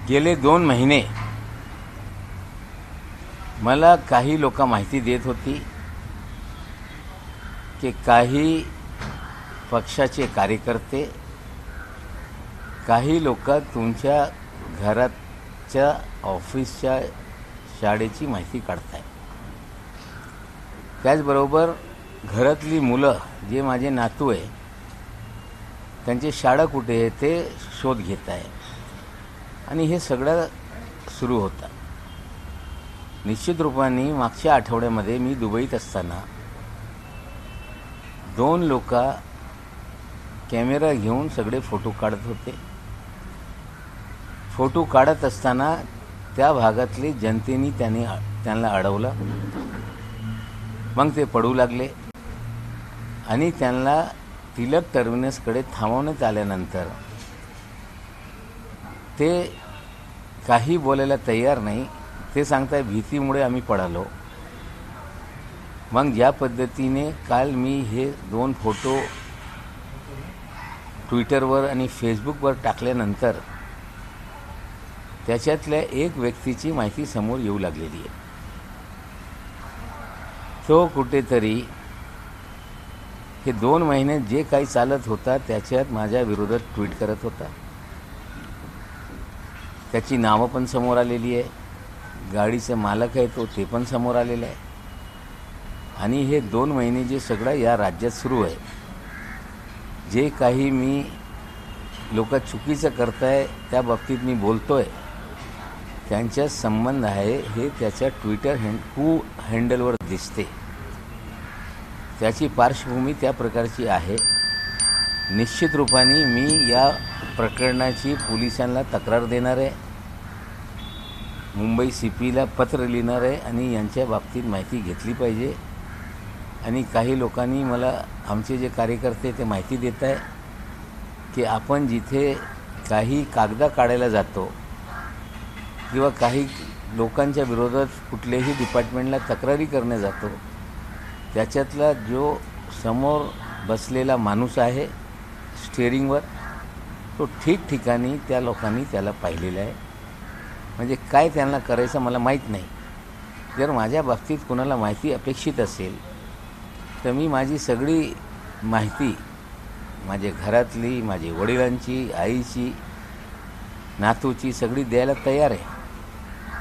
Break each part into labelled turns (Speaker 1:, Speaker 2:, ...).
Speaker 1: गेले 2 महिने मला काही लोक माहिती देत होती की काही पक्षाचे कार्यकर्ते, काही लोक तुमच्या घराच्या, ऑफिसच्या, शाळेची माहिती काढताय. त्याचबरोबर घरातली मुलं, जे माझे नातू आहे, त्यांची शाळा कुठे आहे ते शोध घेत आहे. आणि हे सगळं सुरू होतं. निश्चित रूपाने मागच्या आठवड्यामध्ये मी दुबईत असताना 2 लोक कॅमेरा घेऊन सगळे फोटो काढत होते. फोटो काढत असताना त्या भागातले जनतेने त्यांना अडवलं. मग ते पडू लागले आणि त्यांना तिलक टर्मिनसकडे थांबवण्यात आल्यानंतर ते काही बोलायला तयार नाही. ते सांगताय भीतीमुळे आम्ही पळालो. मग ज्या पद्धतीने काल मी हे 2 फोटो ट्विटरवर आणि फेसबुकवर टाकल्यानंतर त्याच्यातल्या एक व्यक्तीची माहिती समोर येऊ लागलेली आहे. तो कुठेतरी हे 2 महिने जे काही चालत होता त्याच्यात माझ्या विरोधात ट्विट करत होता. त्याची नावं पण समोर आलेली आहे. गाडीचा मालक आहे तो, ते पण समोर आलेला आहे. आणि हे 2 महिने जे सगळं या राज्यात सुरू आहे, जे काही मी लोक चुकीचं करताय त्या बाबतीत मी बोलतोय, त्यांच्या संबंध आहे हे त्याच्या ट्विटर हँडलवर दिसते. त्याची पार्श्वभूमी त्या प्रकारची आहे. निश्चित रूपाने मी या प्रकरणाची पोलिसांना तक्रार देणार आहे. मुंबई CPला पत्र लिहिणार आहे आणि यांच्या बाबतीत माहिती घेतली पाहिजे. आणि काही लोकांनी मला, आमचे जे कार्यकर्ते, ते माहिती देत आहे की आपण जिथे काही कागदा काढायला जातो किंवा काही लोकांच्या विरोधात कुठल्याही डिपार्टमेंटला तक्रारी करणे जातो, त्याच्यातला जो समोर बसलेला माणूस आहे स्टेअरिंगवर, तो ठिकठिकाणी त्या लोकांनी त्याला पाहिलेला आहे. म्हणजे काय त्यांना करायचं मला माहीत नाही. जर माझ्या बाबतीत कोणाला माहिती अपेक्षित असेल तर मी माझी सगळी माहिती, माझ्या घरातली, माझ्या वडिलांची, आईची, नातूची सगळी द्यायला तयार आहे.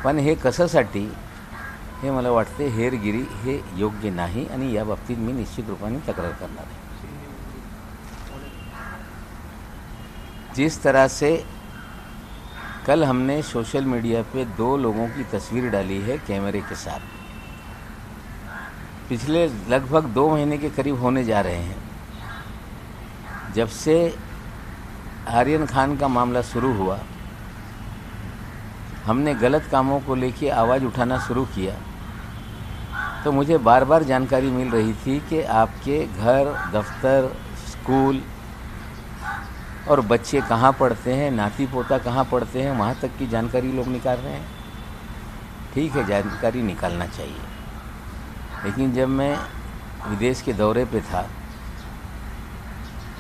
Speaker 1: पण हे कशासाठी, हे मला वाटते हेरगिरी हे योग्य नाही आणि या बाबतीत मी निश्चित रूपाने तक्रार करणार आहे. जिस तरह से कल हमने सोशल मीडिया पे 2 लोगों की तस्वीर डाली है कैमरे के साथ, पिछले लगभग 2 महीने के करीब होने जा रहे हैं. जब से आर्यन खान का मामला शुरू हुआ, हमने गलत कामों को लेकर आवाज़ उठाना शुरू किया, तो मुझे बार बार जानकारी मिल रही थी कि आपके घर, दफ्तर, स्कूल और बच्चे कहाँ पढ़ते हैं, नाती पोता कहाँ पढ़ते हैं, वहाँ तक की जानकारी लोग निकाल रहे हैं. ठीक है, जानकारी निकालना चाहिए. लेकिन जब मैं विदेश के दौरे पे था,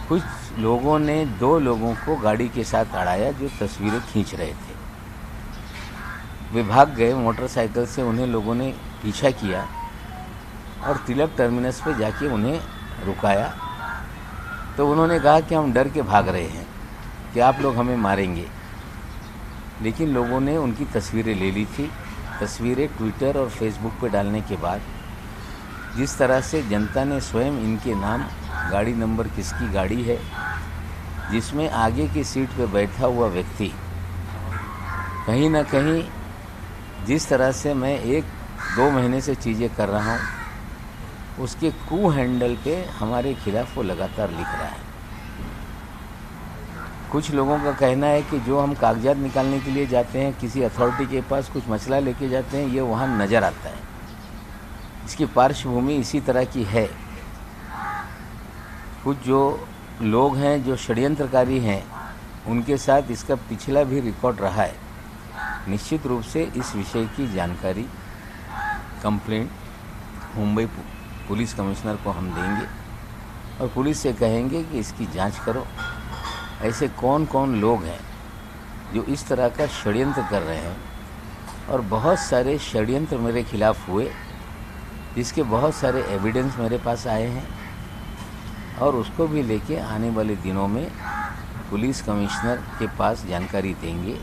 Speaker 1: कुछ लोगों ने 2 लोगों को गाड़ी के साथ अड़ाया जो तस्वीरें खींच रहे थे. वे भाग गए. मोटरसाइकिल से उन्हें लोगों ने पीछा किया और तिलक टर्मिनस पे जाके उन्हें रुकाया. तो उन्होंने कहा कि हम डर के भाग रहे हैं कि आप लोग हमें मारेंगे. लेकिन लोगों ने उनकी तस्वीरें ले ली थी. तस्वीरें ट्विटर और फेसबुक पे डालने के बाद जिस तरह से जनता ने स्वयं इनके नाम, गाड़ी नंबर किसकी गाड़ी है, जिसमें आगे की सीट पे बैठा हुआ व्यक्ति, कहीं ना कहीं जिस तरह से मैं 1-2 महीने से चीज़ें कर रहा हूँ, उसके हैंडल पे हमारे खिलाफ वो लगातार लिख रहा है. कुछ लोगों का कहना है कि जो हम कागजात निकालने के लिए जाते हैं किसी अथॉरिटी के पास, कुछ मसला लेके जाते हैं, ये वहाँ नज़र आता है. इसकी पार्श्वभूमि इसी तरह की है. कुछ जो लोग हैं जो षड्यंत्रकारी हैं, उनके साथ इसका पिछला भी रिकॉर्ड रहा है. निश्चित रूप से इस विषय की जानकारी, कंप्लेंट मुंबई पुलिस कमिश्नर को हम देंगे और पुलिस से कहेंगे कि इसकी जांच करो. ऐसे कौन कौन लोग हैं जो इस तरह का षड्यंत्र कर रहे हैं, और बहुत सारे षड्यंत्र मेरे खिलाफ हुए जिसके बहुत सारे एविडेंस मेरे पास आए हैं, और उसको भी लेके आने वाले दिनों में पुलिस कमिश्नर के पास जानकारी देंगे।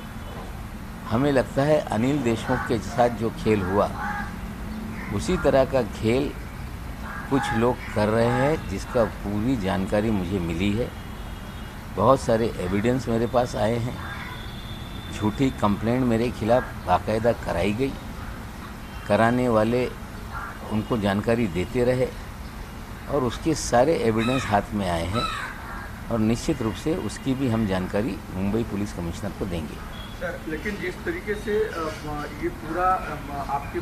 Speaker 1: हमें लगता है अनिल देशमुख के साथ जो खेल हुआ उसी तरह का खेल कुछ लोग कर रहे हैं, जिसका पूरी जानकारी मुझे मिली है। बहुत सारे एविडेंस मेरे पास आए हैं। झूठी कंप्लेंट मेरे खिलाफ बाकायदा कराई गई, कराने वाले उनको जानकारी देते रहे, और उसके सारे एविडेंस हाथ में आए हैं, और निश्चित रूप से उसकी भी हम जानकारी मुंबई पुलिस कमिश्नर को देंगे।
Speaker 2: सर, लेकिन जिस तरीके से ये पूरा आपके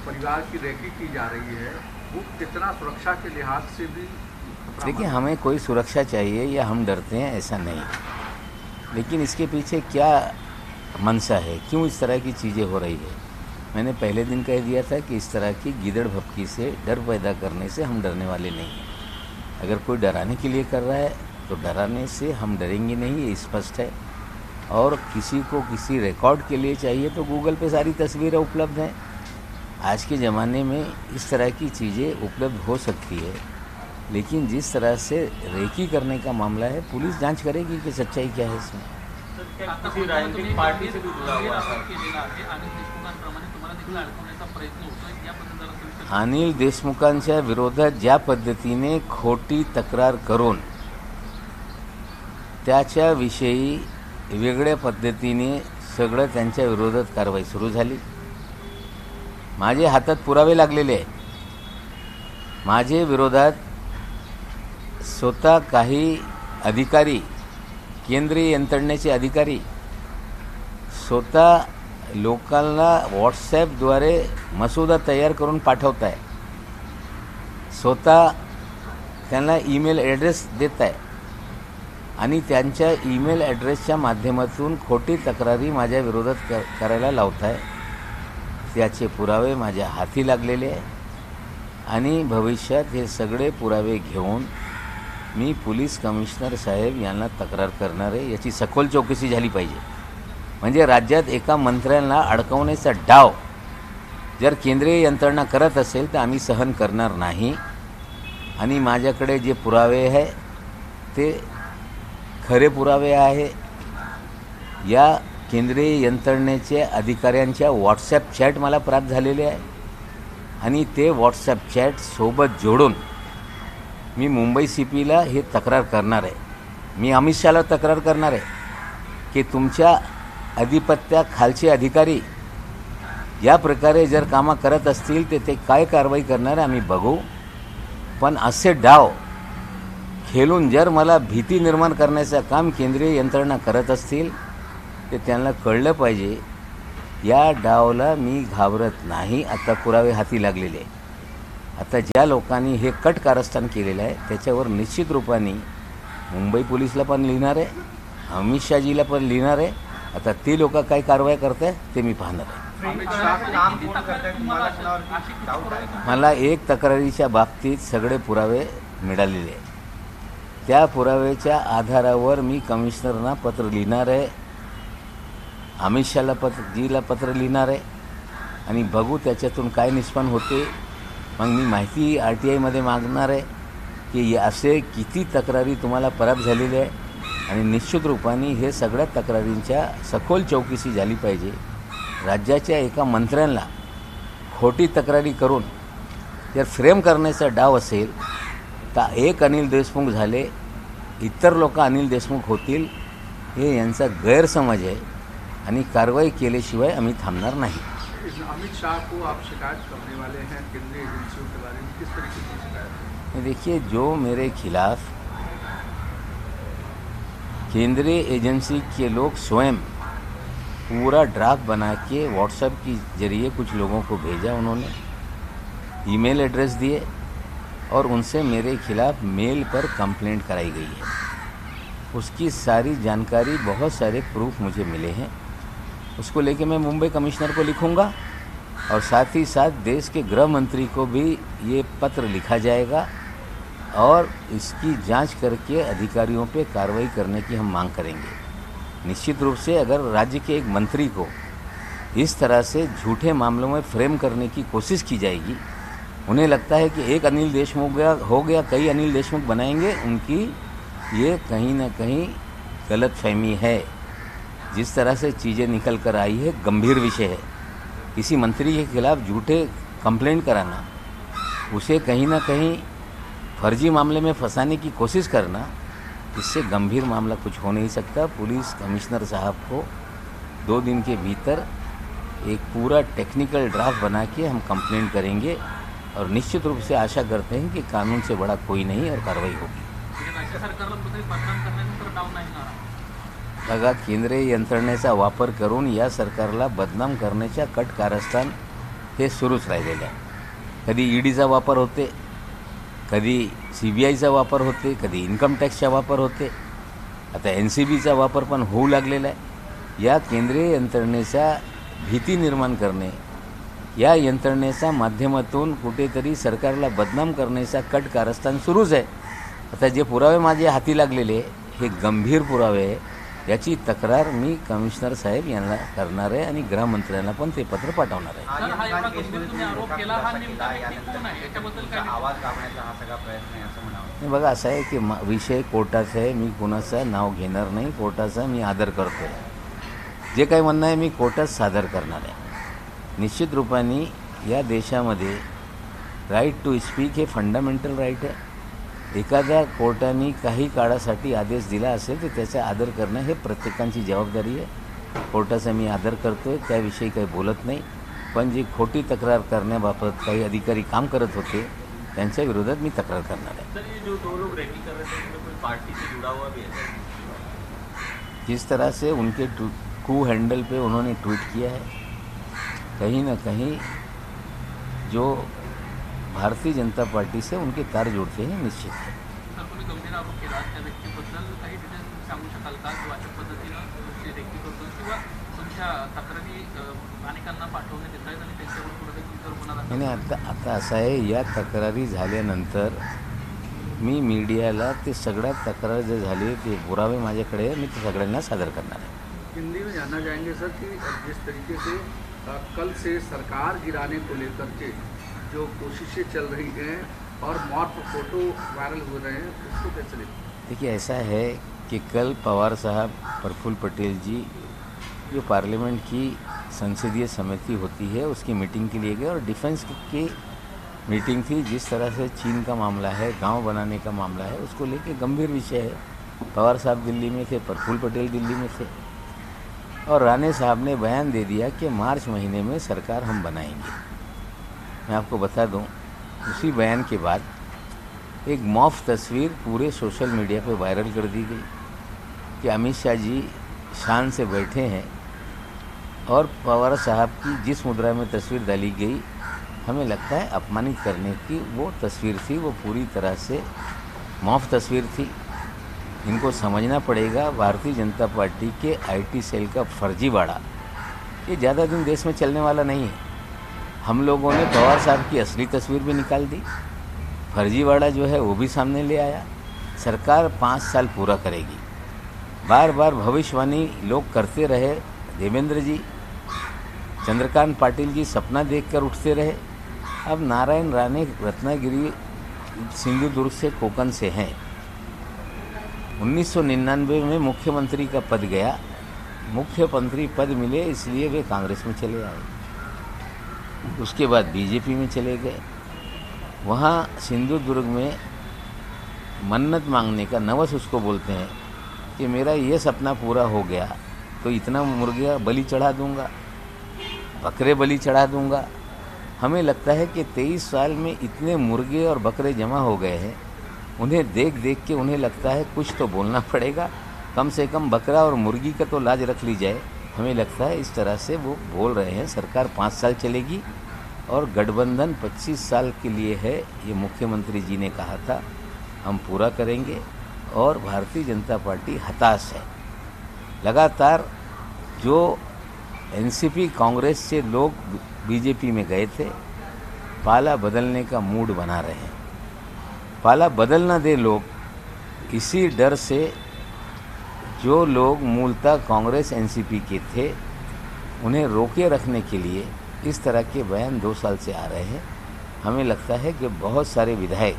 Speaker 2: परिवार की रैकी की जा रही है, वो कितना सुरक्षा के लिहाज से भी?
Speaker 1: देखिए, हमें कोई सुरक्षा चाहिए या हम डरते हैं, ऐसा नहीं, लेकिन इसके पीछे क्या मंशा है, क्यों इस तरह की चीज़ें हो रही है। मैंने पहले दिन कह दिया था कि इस तरह की गीदड़ भपकी से, डर पैदा करने से हम डरने वाले नहीं हैं। अगर कोई डराने के लिए कर रहा है तो डराने से हम डरेंगे नहीं, ये स्पष्ट है। और किसी को किसी रिकॉर्ड के लिए चाहिए तो गूगल पे सारी तस्वीरें उपलब्ध हैं। आज के ज़माने में इस तरह की चीज़ें उपलब्ध हो सकती है, लेकिन जिस तरह से रेकी करने का मामला है, पुलिस जांच करेगी कि सच्चाई क्या है इसमें।
Speaker 3: किसी राजनीतिक पार्टी से भी जुड़ा हुआ है?
Speaker 1: अनिल देशमुखांच्या विरोधात ज्या पद्धतीने खोटी तक्रार करून त्याच्याविषयी वेगळ्या पद्धतीने सगळं त्यांच्या विरोधात कारवाई सुरू झाली। माझे हातात पुरावे लागलेले आहेत। माझे विरोधात स्वतः काही अधिकारी, केंद्रीय यंत्रणेचे अधिकारी स्वतः लोकांना व्हॉट्सॲपद्वारे मसुदा तयार करून पाठवत आहे, स्वतः त्यांना ईमेल ॲड्रेस देत आहे, आणि त्यांच्या ईमेल ॲड्रेसच्या माध्यमातून खोटी तक्रारी माझ्या विरोधात करायला लावत आहे। त्याचे पुरावे माझ्या हाती लागलेले आहे, आणि भविष्यात हे सगळे पुरावे घेऊन मी पोलीस कमिशनर साहेब यांना तक्रार करणार आहे। याची सखोल चौकशी झाली पाहिजे। म्हणजे राज्यात एका मंत्र्याला अडकवण्याचा डाव जर केंद्रीय यंत्रणा करत असेल तर आम्ही सहन करणार नाही, आणि माझ्याकडे जे पुरावे आहे ते खरे पुरावे आहे। या केंद्रीय यंत्रणेचे अधिकाऱ्यांच्या व्हॉट्सॲप चॅट मला प्राप्त झालेले आहे, आणि ते व्हॉट्सॲप चॅट सोबत जोडून मी मुंबई सीपीला हे तक्रार करणार आहे। मी अमित शहाला तक्रार करणार आहे की तुमच्या अधिपत्याखालचे अधिकारी या प्रकारे जर कामं करत असतील तर ते काय कारवाई करणार आम्ही बघू, पण असे डाव खेळून जर मला भीती निर्माण करण्याचं काम केंद्रीय यंत्रणा करत असतील तर त्यांना कळलं पाहिजे या डावला मी घाबरत नाही। आता पुरावे हाती लागलेले। आता ज्या लोकांनी हे कट कारस्थान केलेलं आहे त्याच्यावर निश्चित रूपाने मुंबई पोलिसला पण लिहिणार आहे, अमित शहाजीला पण लिहिणार आहे। आता ते लोक काय कारवाई करतात ते मी पाहणार आहे। मला एक तक्रारीच्या बाबतीत सगळे पुरावे मिळालेले आहेत। त्या पुराव्याच्या आधारावर मी कमिशनरना पत्र लिहिणार आहे, अमित शहाला जीला पत्र लिहिणार आहे, आणि बघू त्याच्यातून काय निष्पन्न होते। मग मी माहिती RTIमध्ये मागणार आहे की असे किती तक्रारी तुम्हाला प्राप्त झालेल्या आहे, आणि निश्चित रूपाने हे सगळ्या तक्रारींच्या सखोल चौकशी झाली पाहिजे। राज्याच्या एका मंत्र्यांना खोटी तक्रारी करून जर फ्रेम करण्याचा डाव असेल तर एक अनिल देशमुख झाले, इतर लोक अनिल देशमुख होतील, हे यांचा गैरसमज आहे, आणि कारवाई केल्याशिवाय आम्ही थांबणार नाही।
Speaker 2: अमित शाह को आप शिकायत करने वाले हैं केंद्रीय एजेंसियों के बारे में, किस तरीके की शिकायत है?
Speaker 1: देखिए, जो मेरे खिलाफ केंद्रीय एजेंसी के लोग स्वयं पूरा ड्राफ्ट बना के व्हाट्सएप के जरिए कुछ लोगों को भेजा, उन्होंने ईमेल एड्रेस दिए और उनसे मेरे खिलाफ मेल पर कंप्लेंट कराई गई है। उसकी सारी जानकारी, बहुत सारे प्रूफ मुझे मिले हैं। उसको लेके मैं मुंबई कमिश्नर को लिखूंगा, और साथ ही साथ देश के गृह मंत्री को भी ये पत्र लिखा जाएगा, और इसकी जांच करके अधिकारियों पे कार्रवाई करने की हम मांग करेंगे। निश्चित रूप से अगर राज्य के एक मंत्री को इस तरह से झूठे मामलों में फ्रेम करने की कोशिश की जाएगी, उन्हें लगता है कि एक अनिल देशमुख हो गया कई अनिल देशमुख बनाएंगे, उनकी ये कहीं ना कहीं गलतफहमी है। जिस तरह से चीज़ें निकल कर आई है गंभीर विषय है। किसी मंत्री के खिलाफ झूठे कंप्लेंट कराना, उसे कहीं ना कहीं फर्जी मामले में फंसाने की कोशिश करना, इससे गंभीर मामला कुछ हो नहीं सकता। पुलिस कमिश्नर साहब को 2 दिन के भीतर एक पूरा टेक्निकल ड्राफ्ट बना के हम कंप्लेंट करेंगे और निश्चित रूप से आशा करते हैं कि कानून से बड़ा कोई नहीं और कार्रवाई होगी। बघा, केंद्रीय यंत्रणेचा वापर करून या सरकारला बदनाम करण्याच्या कट कारस्थान हे सुरूच राहिलेलं आहे. कधी ईडीचा वापर होते, कधी CBIचा वापर होते, कधी इन्कम टॅक्सचा वापर होते, आता NCBचा वापर पण होऊ लागलेला आहे. या केंद्रीय यंत्रणेचा भीती निर्माण करणे, या यंत्रणेच्या माध्यमातून कुठेतरी सरकारला बदनाम करण्याचा कट कारस्थान सुरूच आहे. आता जे पुरावे माझ्या हाती लागलेले हे गंभीर पुरावे आहे. याची तक्रार मी कमिशनर साहेब यांना करणार आहे आणि गृहमंत्र्यांना पण ते पत्र पाठवणार आहे. नाही, बघा असं आहे की विषय कोर्टाचा आहे. मी कुणाचा नाव घेणार नाही. कोर्टाचा मी आदर करतो आहे. जे काही म्हणणं आहे मी कोर्टात सादर करणार आहे. निश्चित रूपाने या देशामध्ये राईट टू स्पीक हे फंडामेंटल राईट आहे. एखाद्या कोर्टाने काही काळासाठी आदेश दिला असेल तर त्याचा आदर करणं हे प्रत्येकाची जबाबदारी आहे. कोर्टाचा मी आदर करतो आहे, त्याविषयी काही बोलत नाही. पण जी खोटी तक्रार करण्याबाबत काही अधिकारी काम करत होते त्यांच्या विरोधात मी तक्रार करणार आहे.
Speaker 3: सर, ये जो 2 लोग रैकी कर रहे थे उनमें कोई पार्टी से जुड़ा हुआ भी है?
Speaker 1: जिस तरह से उनके कू हैंडल पे उन्होंने ट्वीट किया है, कहीं ना कहीं जो भारतीय जनता पार्टी से उनके तार जुड़ते हैं निश्चित है.
Speaker 4: सर, तुम्ही गंभीर आरोप केला त्या व्यक्तीबद्दल काही डिटेल्स सांगू शकाल का? किंवा अशा पद्धतीनं तुमची व्यक्ती करतो किंवा तुमच्या तक्रारी अनेकांना पाठवण्यात येत आहेत आणि त्यांच्यावर कुठे तुमच्यावर गुन्हा दाखल?
Speaker 1: नाही, आता असं आहे, या तक्रारी झाल्यानंतर मी मीडियाला ते सगळ्या तक्रार जे झाली ते पुरावे माझ्याकडे आहे, मी ते सगळ्यांना सादर करणार आहे.
Speaker 2: हिंदी में जानना चाहेंगे सर कि जिस तरीके से कल से सरकार गिराने को लेकर के जो कोशिशें चल रही हैं और मॉर्फ फोटो वायरल हो रहे हैं, उसको कैसे देखते हैं?
Speaker 1: देखिए, ऐसा है कि कल पवार साहब, प्रफुल्ल पटेल जी जो पार्लियामेंट की संसदीय समिति होती है उसकी मीटिंग के लिए गए और डिफेंस की मीटिंग थी. जिस तरह से चीन का मामला है, गांव बनाने का मामला है, उसको लेके गंभीर विषय है. पवार साहब दिल्ली में थे, प्रफुल्ल पटेल दिल्ली में थे और राणे साहब ने बयान दे दिया कि मार्च महीने में सरकार हम बनाएंगे. मैं आपको बता दूं, उसी बयान के बाद एक मॉफ तस्वीर पूरे सोशल मीडिया पे वायरल कर दी गई कि अमित शाह जी शान से बैठे हैं और पवार साहब की जिस मुद्रा में तस्वीर डाली गई, हमें लगता है अपमानित करने की वो तस्वीर थी. वो पूरी तरह से मॉफ तस्वीर थी. इनको समझना पड़ेगा, भारतीय जनता पार्टी के IT सेल का फर्जीवाड़ा ये ज़्यादा दिन देश में चलने वाला नहीं है. हम लोगों ने पवार साहब की असली तस्वीर भी निकाल दी, फर्जीवाड़ा जो है वो भी सामने ले आया. सरकार 5 साल पूरा करेगी. बार बार भविष्यवाणी लोग करते रहे. देवेंद्र जी, चंद्रकांत पाटिल जी सपना देखकर उठते रहे. अब नारायण राणे रत्नागिरी सिंधुदुर्ग से कोकण से हैं. 1999 में मुख्यमंत्री का पद गया, मुख्यमंत्री पद मिले इसलिए वे कांग्रेस में चले आए. उसके बाद बीजेपी में चले गए. वहाँ सिंधुदुर्ग में मन्नत मांगने का, नवस उसको बोलते हैं, कि मेरा ये सपना पूरा हो गया तो इतना मुर्गिया बलि चढ़ा दूंगा, बकरे बलि चढ़ा दूंगा. हमें लगता है कि 23 साल में इतने मुर्गे और बकरे जमा हो गए हैं. उन्हें देख देख के उन्हें लगता है कुछ तो बोलना पड़ेगा, कम से कम बकरा और मुर्गी का तो लाज रख ली जाए. हमें लगता है इस तरह से वो बोल रहे हैं. सरकार 5 साल चलेगी और गठबंधन 25 साल के लिए है, ये मुख्यमंत्री जी ने कहा था. हम पूरा करेंगे और भारतीय जनता पार्टी हताश है. लगातार जो NCP कांग्रेस से लोग बीजेपी में गए थे, पाला बदलने का मूड बना रहे हैं. पाला बदल ना दे लोग, इसी डर से जो लोग मूलतः कांग्रेस एनसीपी के थे उन्हें रोके रखने के लिए इस तरह के बयान 2 साल से आ रहे हैं। हमें लगता है कि बहुत सारे विधायक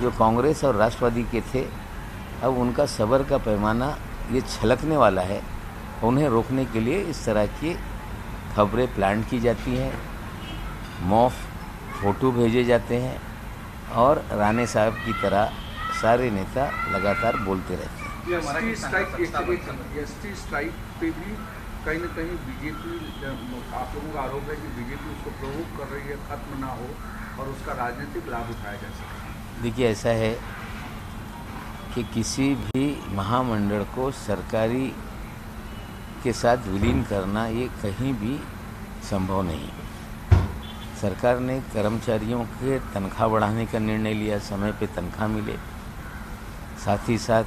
Speaker 1: जो कांग्रेस और राष्ट्रवादी के थे, अब उनका सब्र का पैमाना ये छलकने वाला है। उन्हें रोकने के लिए इस तरह की खबरें प्लान की जाती हैं, मॉफ फ़ोटो भेजे जाते हैं और राणे साहब की तरह सारे नेता लगातार बोलते रहते हैं।
Speaker 2: एसटी स्ट्राइक पे भी कहीं न कहीं बीजेपी, आप लोगों का आरोप है कि बीजेपी उसको प्रोवोक कर रही है, खत्म ना हो और उसका राजनीतिक लाभ उठाया जा सके।
Speaker 1: देखिए, ऐसा है कि किसी भी महामंडल को सरकारी के साथ विलीन करना ये कहीं भी संभव नहीं। सरकार ने कर्मचारियों के तनख्वाह बढ़ाने का निर्णय लिया, समय पे तनख्वाह मिले, साथ ही साथ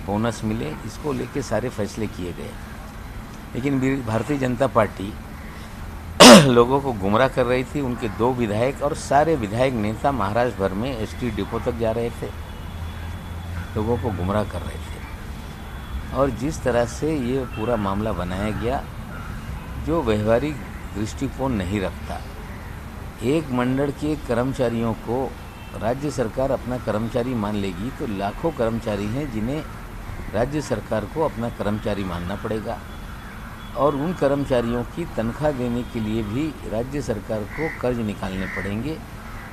Speaker 1: बोनस मिले, इसको लेके सारे फैसले किए गए। लेकिन भारतीय जनता पार्टी लोगों को गुमराह कर रही थी। उनके 2 विधायक और सारे विधायक नेता महाराष्ट्र भर में एसटी डिपो तक जा रहे थे, लोगों को गुमराह कर रहे थे। और जिस तरह से ये पूरा मामला बनाया गया, जो व्यवहारिक दृष्टिकोण नहीं रखता। एक मंडल के कर्मचारियों को राज्य सरकार अपना कर्मचारी मान लेगी तो लाखों कर्मचारी हैं जिन्हें राज्य सरकार को अपना कर्मचारी मानना पड़ेगा, और उन कर्मचारियों की तनख्वाह देने के लिए भी राज्य सरकार को कर्ज निकालने पड़ेंगे।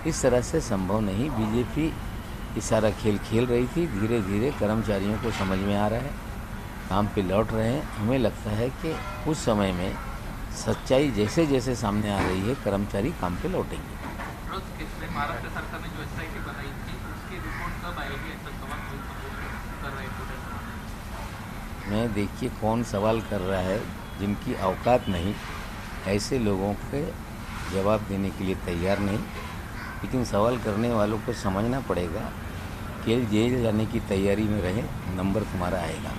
Speaker 1: इस तरह से संभव नहीं। बीजेपी ये सारा खेल खेल रही थी। धीरे धीरे कर्मचारियों को समझ में आ रहा है, काम पे लौट रहे हैं। हमें लगता है कि कुछ समय में सच्चाई जैसे जैसे सामने आ रही है, कर्मचारी काम पे लौटेंगे।
Speaker 4: महाराष्ट्र सरकार ने जो एसआईटी बनाई थी उसकी रिपोर्ट कब आएगी, ऐसा सवाल कर रहे हैं।
Speaker 1: मैं देखिए कौन सवाल कर रहा है, जिनकी औकात नहीं, ऐसे लोगों के जवाब देने के लिए तैयार नहीं। लेकिन सवाल करने वालों को समझना पड़ेगा कि जेल जाने की तैयारी में रहे, नंबर तुम्हारा आएगा।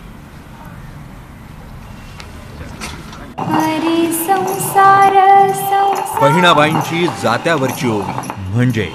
Speaker 5: बहिणाबाईंची जात्यावरची ओवी म्हणजे